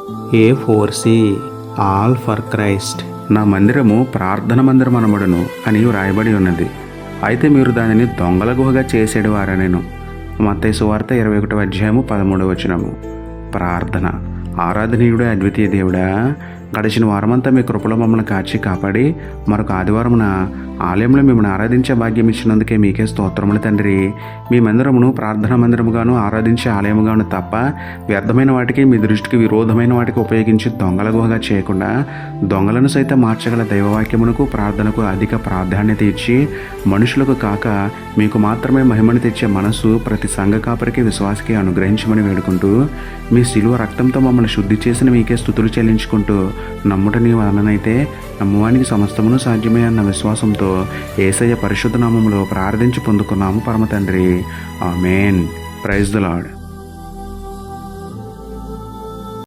A4C all for Christ. నా మందిరము ప్రార్థన మందిరం అనబడును అని వ్రాయబడి ఉన్నది, అయితే మీరు దానిని దొంగల గుహగా చేసేటివారనెను. మత్తయి సువార్త 21:13. ప్రార్థన. ఆరాధనీయుడే అద్వితీయ దేవుడా, గడిచిన వారమంతా మీ కృపలో మమ్మల్ని కాచి కాపాడి మరొక ఆదివారమున ఆలయంలో మిమ్మల్ని ఆరాధించే భాగ్యం ఇచ్చినందుకే మీకే స్తోత్రములు తండ్రి. మీ మందిరమును ప్రార్థనా మందిరముగాను ఆరాధించే ఆలయముగాను తప్ప వ్యర్థమైన వాటికి, మీ దృష్టికి విరోధమైన వాటికి ఉపయోగించి దొంగల గుహగా చేయకుండా దొంగలను సైతం మార్చగల దైవవాక్యమునకు, ప్రార్థనకు అధిక ప్రాధాన్యత ఇచ్చి మనుషులకు కాక మీకు మాత్రమే మహిమను తెచ్చే మనస్సు ప్రతి సంఘ కాపరికి, విశ్వాసకి అనుగ్రహించమని వేడుకుంటూ, మీ శిలువ రక్తంతో మమ్మల్ని శుద్ధి చేసిన మీకే స్తుతులు చెల్లించుకుంటూ, నమ్ముట నీ వలనైతే నమ్మువానికి సమస్తమును సాధ్యమే అన్న విశ్వాసంతో యేసయ్య పరిశుద్ధ నామములో ప్రార్థించి పొందుకున్నాము పరమ తండ్రి. ఆమేన్. Praise the lord.